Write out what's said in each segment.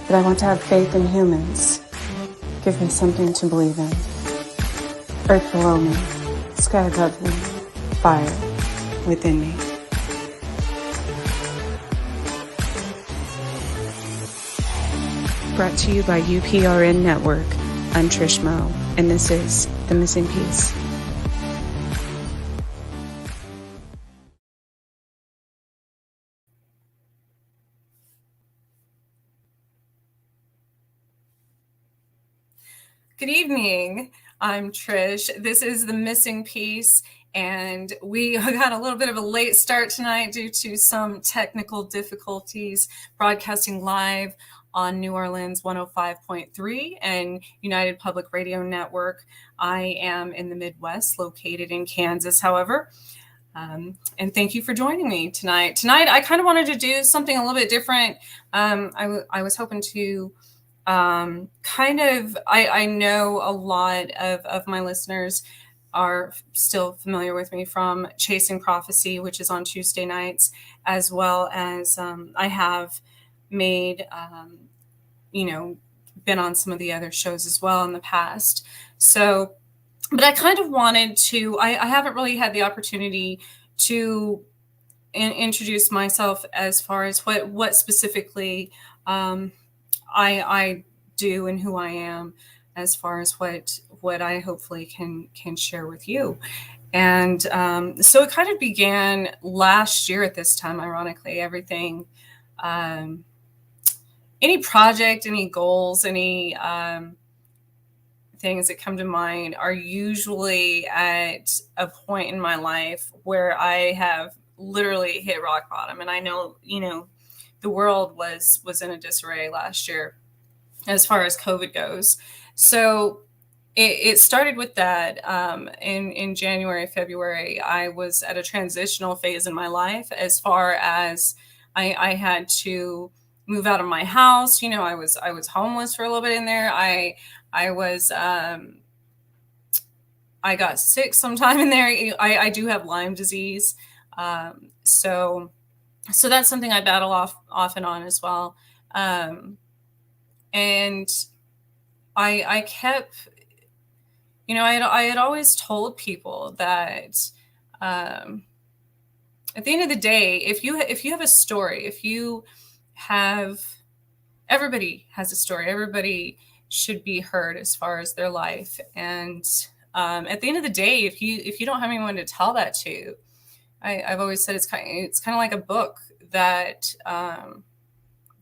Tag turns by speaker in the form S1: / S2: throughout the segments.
S1: but I want to have faith in humans. Give me something to believe in. Earth below me, sky above me, fire within me. Brought to you by UPRN Network. I'm Trish Moe, and this is The Missing Piece. Good evening. I'm Trish. This is The Missing Piece, and we got a little bit of a late start tonight due to some technical difficulties broadcasting live on New Orleans 105.3 and United Public Radio Network. I am in the Midwest, located in Kansas, however. And thank you for joining me tonight. Tonight, I kind of wanted to do something a little bit different. I was hoping to I know a lot of my listeners are still familiar with me from Chasing Prophecy, which is on Tuesday nights, as well as I have made, been on some of the other shows as well in the past. So, but I kind of wanted to, I haven't really had the opportunity to introduce myself as far as what specifically I do and who I am, as far as what I hopefully can share with you. And so it kind of began last year at this time, ironically. Everything, any project, any goals, any things that come to mind are usually at a point in my life where I have literally hit rock bottom. And I know, the world was in a disarray last year as far as COVID goes. So it started with that. In January, February, I was at a transitional phase in my life as far as I had to move out of my house. I was homeless for a little bit in there. I got sick sometime in there. I do have Lyme disease. So that's something I battle off and on as well. And I kept, I had always told people that at the end of the day, if you have a story, everybody has a story. Everybody should be heard as far as their life. And at the end of the day, if you don't have anyone to tell that to, I've always said it's kind of like a book that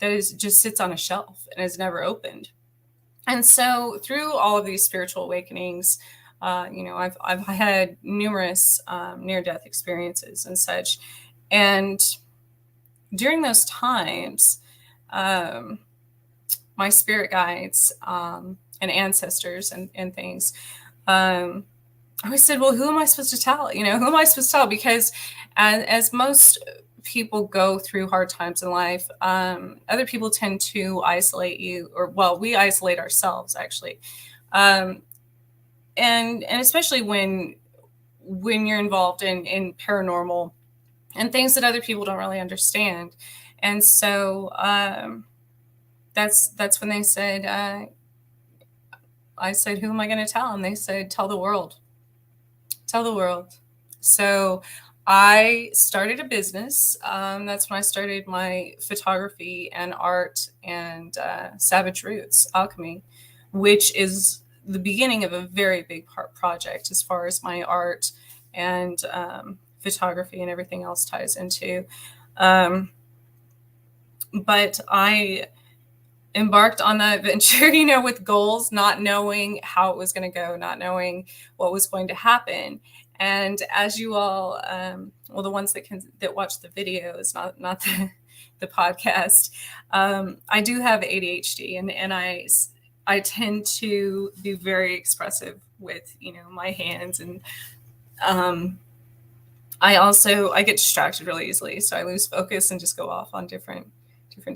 S1: just sits on a shelf and is never opened. And so through all of these spiritual awakenings, I've had numerous near-death experiences and such. And during those times, my spirit guides and ancestors and things, I always said, well, who am I supposed to tell? Who am I supposed to tell? Because as most people go through hard times in life, other people tend to isolate you, we isolate ourselves actually. And especially when you're involved in paranormal and things that other people don't really understand. And so that's when they said, I said, who am I going to tell? And they said, tell the world. Tell the world. So I started a business. That's when I started my photography and art and Savage Roots Alchemy, which is the beginning of a very big project as far as my art and photography and everything else ties into. But I embarked on that venture, with goals, not knowing how it was going to go, not knowing what was going to happen. And as you all, the ones that watch the videos, not the podcast, I do have ADHD, and I tend to be very expressive with, my hands, and I get distracted really easily, so I lose focus and just go off on different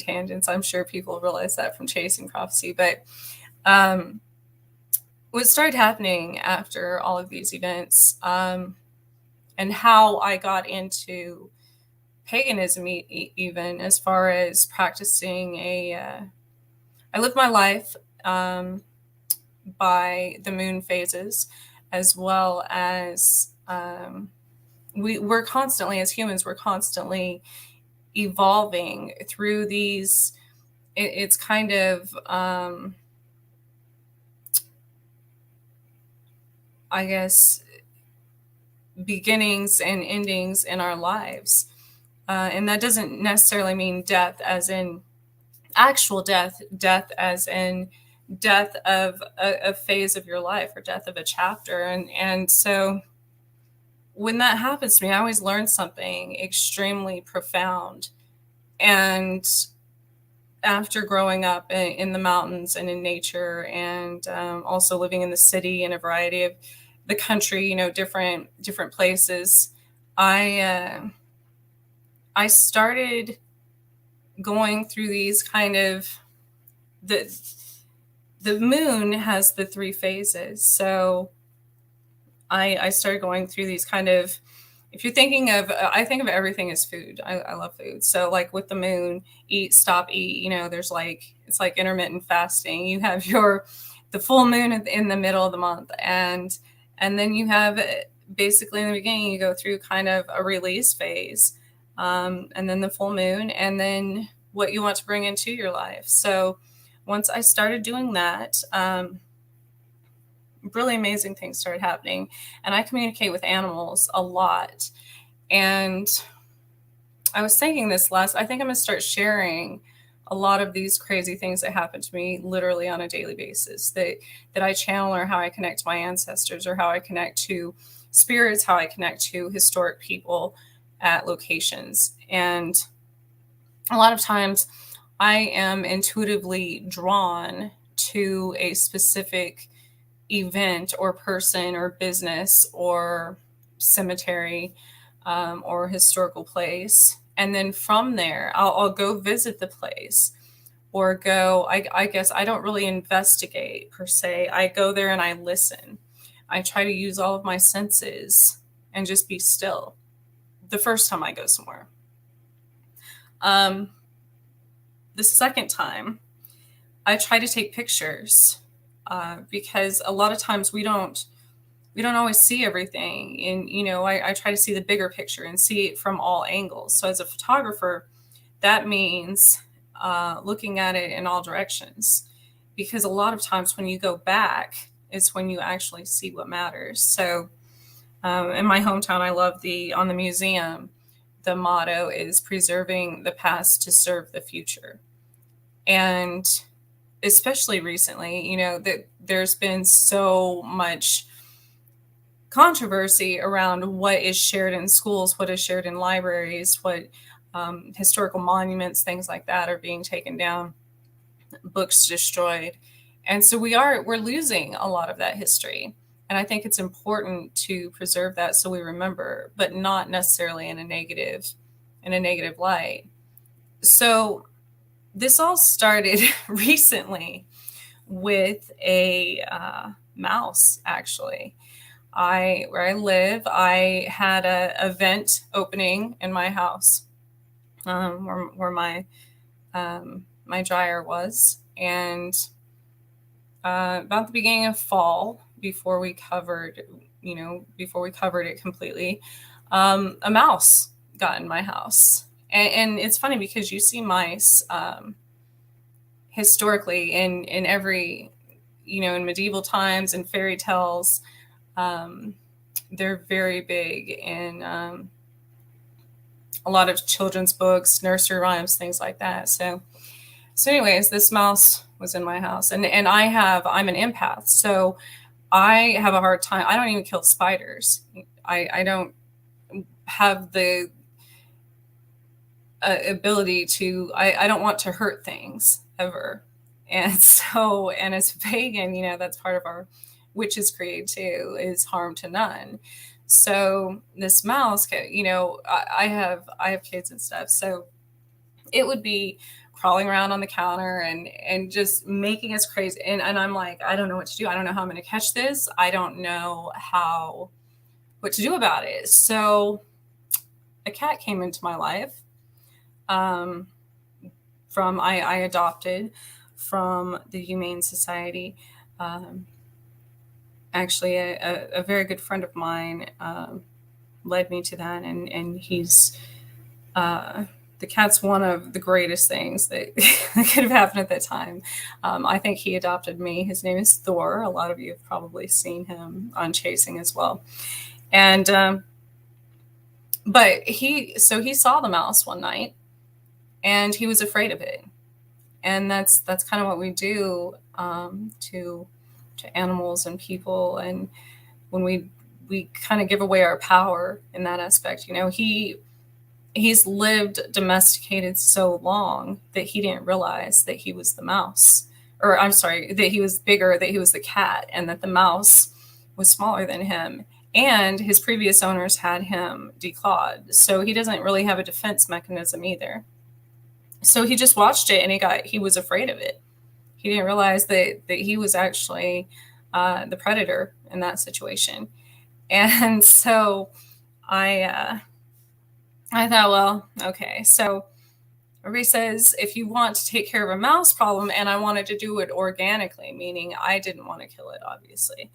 S1: tangents. I'm sure people realize that from Chasing Prophecy, but what started happening after all of these events, and how I got into paganism, even as far as practicing a I live my life by the moon phases, as well as we're constantly, as humans, we're constantly evolving through these. It's kind of, I guess, beginnings and endings in our lives. And that doesn't necessarily mean death as in actual death, death as in death of a phase of your life or death of a chapter. And so when that happens to me, I always learn something extremely profound. And after growing up in the mountains and in nature, and also living in the city in a variety of the country, different places, I started going through these kind of the moon has the three phases. So I started going through these kind of, if you're thinking of, I think of everything as food. I love food. So like with the moon, eat, stop, eat, there's like, it's like intermittent fasting. You have the full moon in the middle of the month. And then you have basically in the beginning, you go through kind of a release phase, and then the full moon, and then what you want to bring into your life. So once I started doing that, really amazing things started happening. And I communicate with animals a lot. And I was thinking I think I'm going to start sharing a lot of these crazy things that happen to me literally on a daily basis that I channel, or how I connect to my ancestors, or how I connect to spirits, how I connect to historic people at locations. And a lot of times I am intuitively drawn to a specific event or person or business or cemetery, or historical place. And then from there, I'll go visit the place, or I guess I don't really investigate per se. I go there and I listen. I try to use all of my senses and just be still the first time I go somewhere. The second time, I try to take pictures, because a lot of times we don't always see everything. And I try to see the bigger picture and see it from all angles. So as a photographer, that means looking at it in all directions, because a lot of times when you go back is when you actually see what matters. So in my hometown, I love on the museum, the motto is preserving the past to serve the future. And especially recently, that there's been so much controversy around what is shared in schools, what is shared in libraries, what historical monuments, things like that are being taken down, books destroyed. And so we're losing a lot of that history. And I think it's important to preserve that so we remember, but not necessarily in a negative light. So this all started recently with a mouse, actually. Where I live, I had a vent opening in my house, where my dryer was, and about the beginning of fall, before we covered it completely, a mouse got in my house. And it's funny because you see mice historically in every, in medieval times and fairy tales. They're very big in a lot of children's books, nursery rhymes, things like that. So anyways, this mouse was in my house, and I'm an empath. So I have a hard time. I don't even kill spiders. I don't have the ability to, I don't want to hurt things ever. And so, and as a pagan, that's part of our witch's creed too, is harm to none. So this mouse, I have kids and stuff. So it would be crawling around on the counter and just making us crazy. And I'm like, I don't know what to do. I don't know how I'm going to catch this. I don't know what to do about it. So a cat came into my life. I adopted from the Humane Society. Actually, a very good friend of mine led me to that, and he's the cat's one of the greatest things that could have happened at that time. I think he adopted me. His name is Thor. A lot of you have probably seen him on Chasing as well. And but he saw the mouse one night, and he was afraid of it. And that's kind of what we do to animals and people. And when we kind of give away our power in that aspect, he's lived domesticated so long that he didn't realize that he was the mouse, or I'm sorry, that he was bigger, that he was the cat, and that the mouse was smaller than him. And his previous owners had him declawed, so he doesn't really have a defense mechanism either. So he just watched it, and he was afraid of it. He didn't realize that he was actually the predator in that situation. And so I thought, well, okay. So everybody says, if you want to take care of a mouse problem, and I wanted to do it organically, meaning I didn't want to kill it, obviously.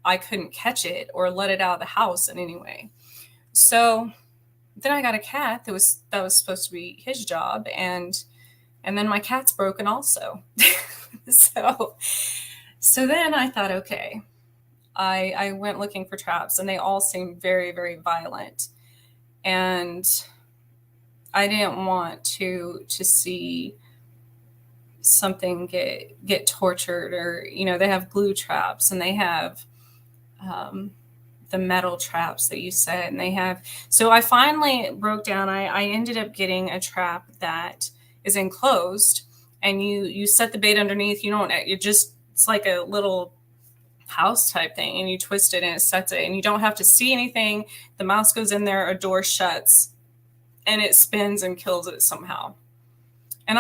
S1: I couldn't catch it or let it out of the house in any way. So then I got a cat that was supposed to be his job, and then my cat's broken also. So then I thought, okay, I went looking for traps, and they all seemed very, very violent. And I didn't want to see something get tortured, or, they have glue traps, and they have the metal traps that you said, and they have, so I finally broke down. I ended up getting a trap that is enclosed, and you set the bait underneath. It's like a little house type thing, and you twist it and it sets it, and you don't have to see anything. The mouse goes in there, a door shuts, and it spins and kills it somehow. And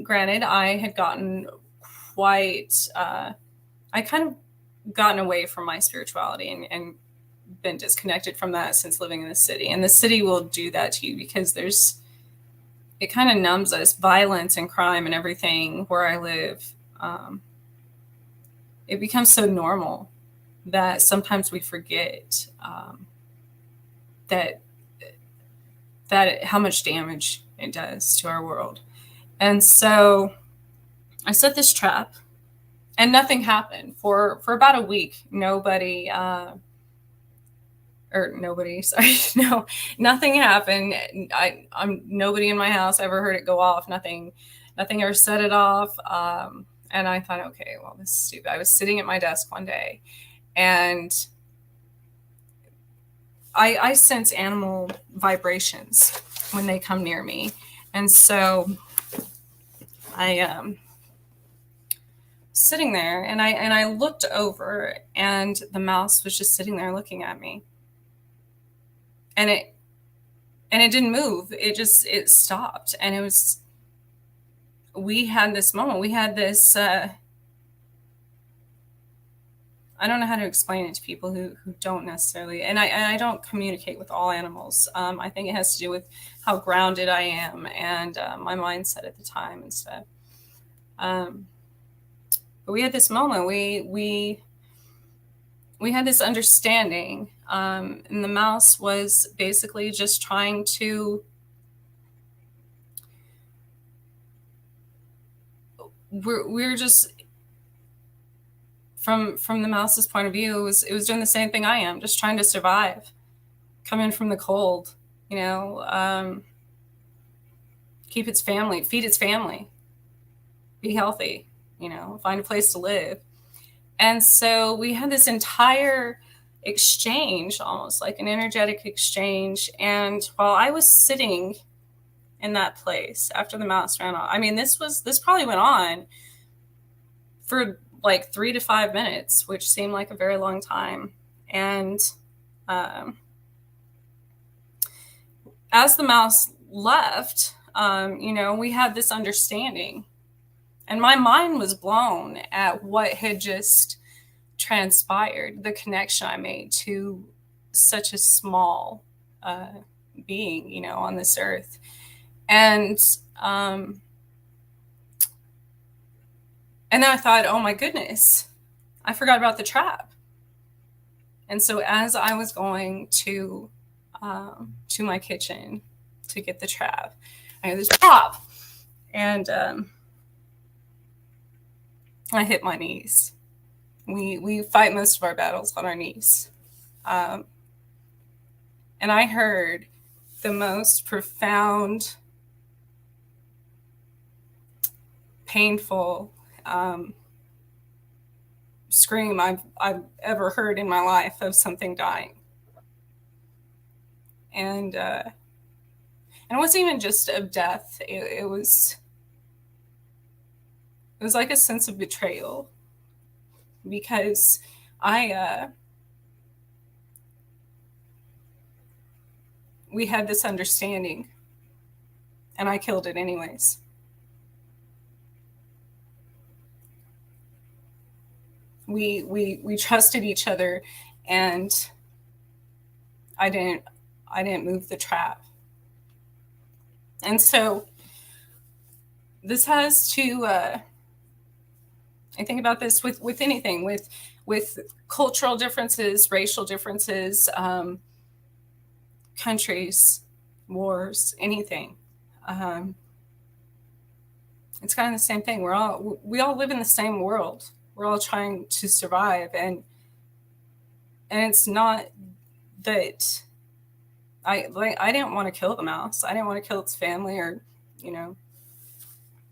S1: granted, I had gotten quite, I kind of gotten away from my spirituality and been disconnected from that since living in the city. And the city will do that to you because it kind of numbs us. Violence and crime and everything where I live, it becomes so normal that sometimes we forget that how much damage it does to our world. And so I set this trap, and nothing happened for about a week. Nothing happened. Nobody in my house ever heard it go off. Nothing ever set it off. And I thought, okay, well, this is stupid. I was sitting at my desk one day, and I sense animal vibrations when they come near me. And so I sitting there, and I looked over, and the mouse was just sitting there looking at me. And it didn't move. It stopped. And we had this moment. We had this, I don't know how to explain it to people who don't necessarily, and I don't communicate with all animals. I think it has to do with how grounded I am and my mindset at the time and stuff. But we had this moment. We had this understanding, and the mouse was basically just trying to. We're just from the mouse's point of view. It was doing the same thing I am, just trying to survive, come in from the cold, keep its family, feed its family, be healthy, find a place to live. And so we had this entire exchange, almost like an energetic exchange. And while I was sitting in that place after the mouse ran off, this probably went on for like 3 to 5 minutes, which seemed like a very long time. And as the mouse left, we had this understanding. And my mind was blown at what had just transpired, the connection I made to such a small being, on this earth. And And then I thought, oh my goodness, I forgot about the trap. And so as I was going to my kitchen to get the trap, I hear this pop, and I hit my knees. We fight most of our battles on our knees, um, and I heard the most profound, painful scream I've ever heard in my life of something dying. And it wasn't even just of death. It was like a sense of betrayal, because I we had this understanding, and I killed it anyways. We trusted each other, and I didn't move the trap. And so this has to I think about this with anything, with cultural differences, racial differences, countries, wars, anything. Um, it's kind of the same thing. We all live in the same world. We're all trying to survive, and it's not that I didn't want to kill the mouse. I didn't want to kill its family, or you know.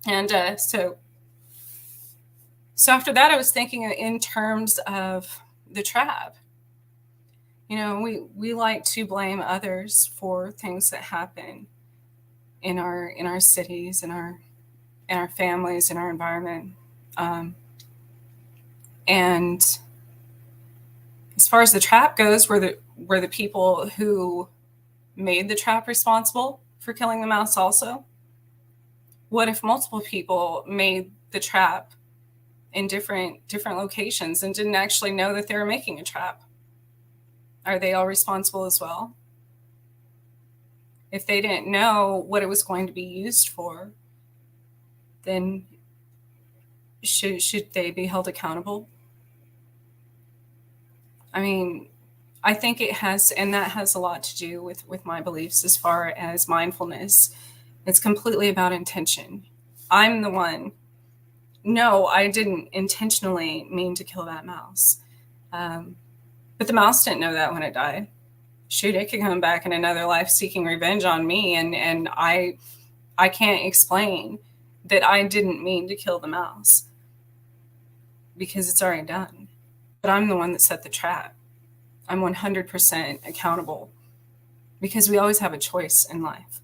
S1: And so after that, I was thinking in terms of the trap. You know, we like to blame others for things that happen in our cities, in our families, in our environment. And as far as the trap goes, were the people who made the trap responsible for killing the mouse also? What if multiple people made the trap in different locations and didn't actually know that they were making a trap? Are they all responsible as well? If they didn't know what it was going to be used for, then should they be held accountable? I mean, I think it has, and that has a lot to do with my beliefs as far as mindfulness. It's completely about intention. I'm the one. No, I didn't intentionally mean to kill that mouse. But the mouse didn't know that when it died. Shoot, it could come back in another life seeking revenge on me, and I can't explain that I didn't mean to kill the mouse, because it's already done. But I'm the one that set the trap. I'm 100% accountable, because we always have a choice in life.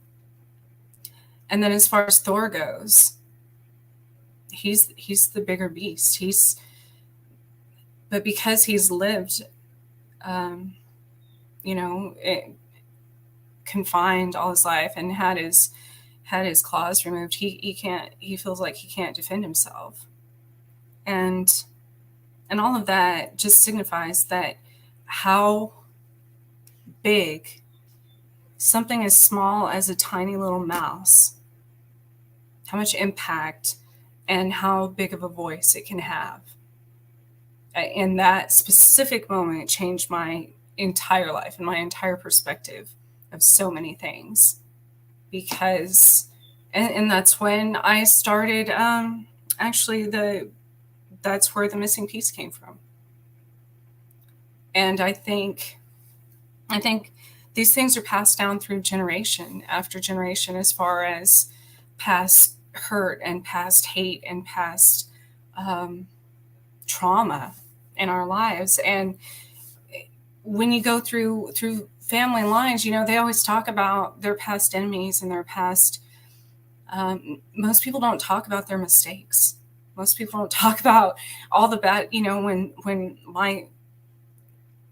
S1: And then as far as Thor goes, he's the bigger beast. But because he's lived, confined all his life and had his claws removed, he feels like he can't defend himself. And all of that just signifies that how big something as small as a tiny little mouse, how much impact and how big of a voice it can have. In that specific moment, it changed my entire life and my entire perspective of so many things. Because, and that's when I started, actually, that's where the missing piece came from. And I think these things are passed down through generation after generation, as far as past hurt and past hate and past trauma in our lives. And when you go through family lines, they always talk about their past enemies and their past. Most people don't talk about their mistakes. Most people don't talk about all the bad. When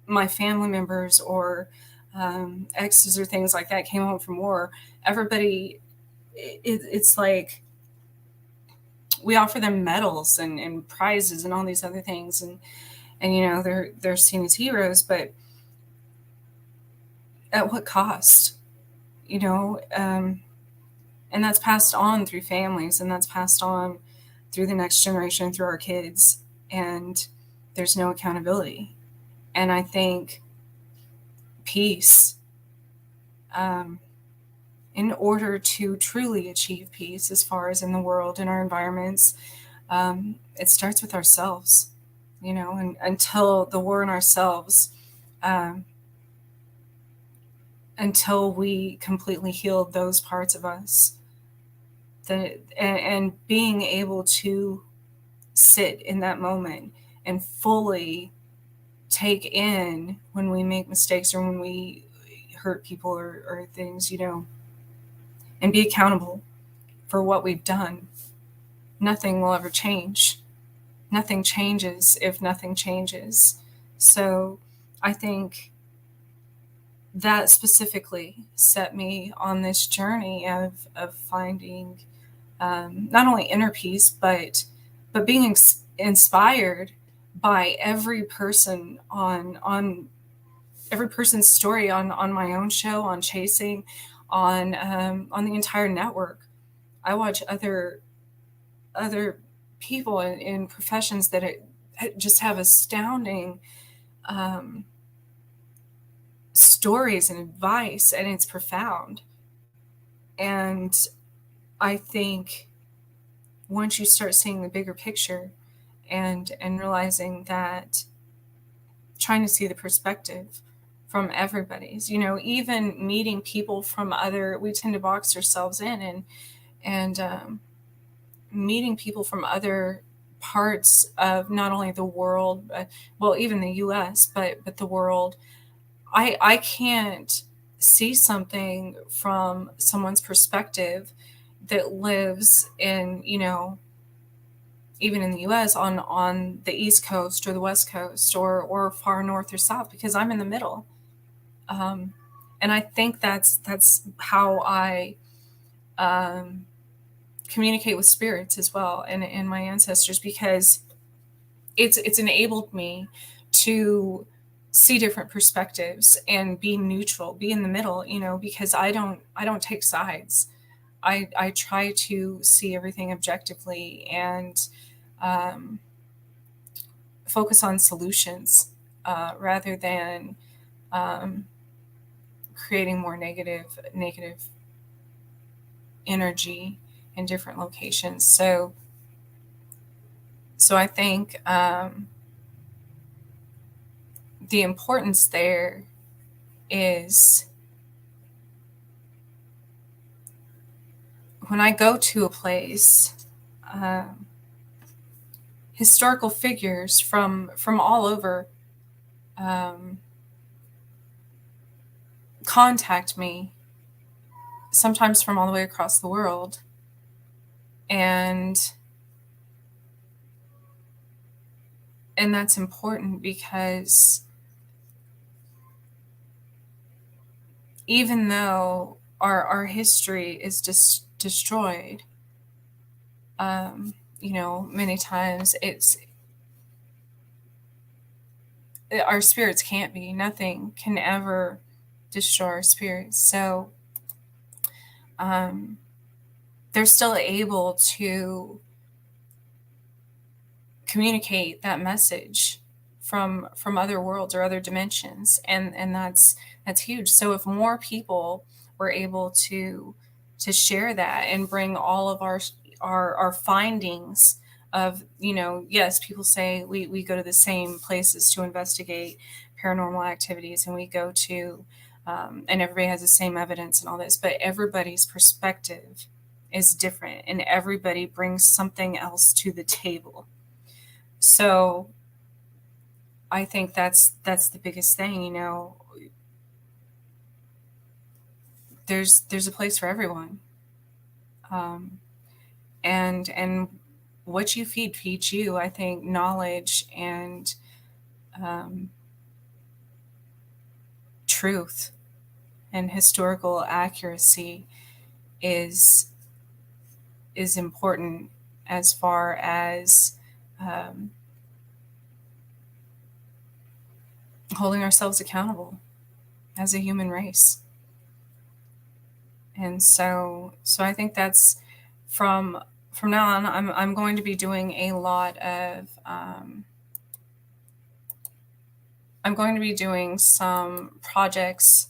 S1: my family members or exes or things like that came home from war, everybody, it's like we offer them medals and prizes and all these other things, and they're seen as heroes, but at what cost? And that's passed on through families, and that's passed on through the next generation, through our kids, and there's no accountability. And I think peace, in order to truly achieve peace, as far as in the world, in our environments, it starts with ourselves, and until the war in ourselves, um, until we completely heal those parts of us, and being able to sit in that moment and fully take in when we make mistakes or when we hurt people or things, and be accountable for what we've done, nothing will ever change. Nothing changes if nothing changes. So I think that specifically set me on this journey of finding, not only inner peace, but being inspired by every person on every person's story on my own show, on Chasing, on the entire network. I watch other people in professions that just have astounding stories and advice, and it's profound. And I think once you start seeing the bigger picture and realizing that, trying to see the perspective from everybody's, even meeting people from we tend to box ourselves in, and meeting people from other parts of not only the world, well, even the US, but the world. I can't see something from someone's perspective that lives in, even in the US, on the East Coast or the West Coast, or far north or south, because I'm in the middle. And I think that's how I communicate with spirits as well, and my ancestors, because it's enabled me to see different perspectives and be neutral, be in the middle, because I don't take sides. I try to see everything objectively and focus on solutions, rather than creating more negative energy in different locations. So I think the importance there is, when I go to a place, historical figures from all over contact me, sometimes from all the way across the world. And that's important, because even though our history is destroyed, many times our spirits can't be. Nothing can ever destroy our spirits. So they're still able to communicate that message from other worlds or other dimensions, and that's huge. So if more people were able to share that and bring all of our findings of, yes, people say we go to the same places to investigate paranormal activities, and we go to and everybody has the same evidence and all this, but everybody's perspective is different, and everybody brings something else to the table. So I think that's the biggest thing, there's a place for everyone. And what you feeds you. I think knowledge and truth and historical accuracy is important, as far as holding ourselves accountable as a human race. And so I think that's from from now on, I'm going to be doing a lot of I'm going to be doing some projects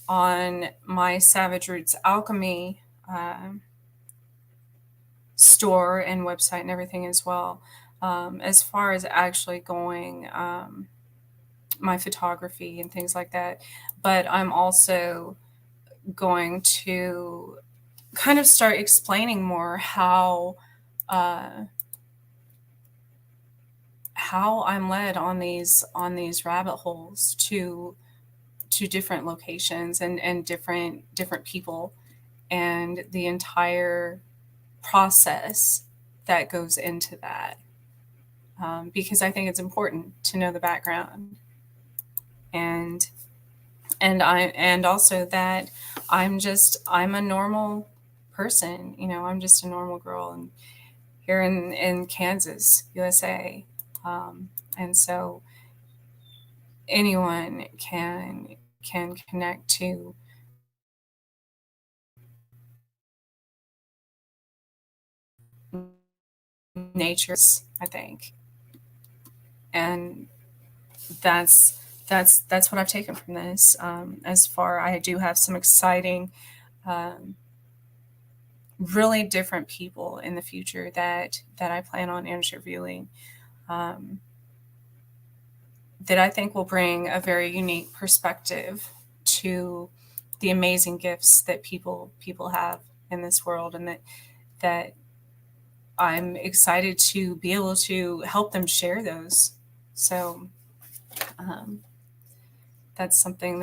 S1: on my Savage Roots Alchemy store and website and everything as well. As far as actually going my photography and things like that. But I'm also going to kind of start explaining more uh, how I'm led on these rabbit holes to different locations and different people and the entire process that goes into that. Because I think it's important to know the background and and also that I'm a normal person. You know, I'm just a normal girl and here in Kansas, USA. And so anyone can connect to nature, I think. And that's what I've taken from this. As far I do have some exciting, um, really different people in the future that I plan on interviewing. Um, that I think will bring a very unique perspective to the amazing gifts that people have in this world, and that I'm excited to be able to help them share those. So um, that's something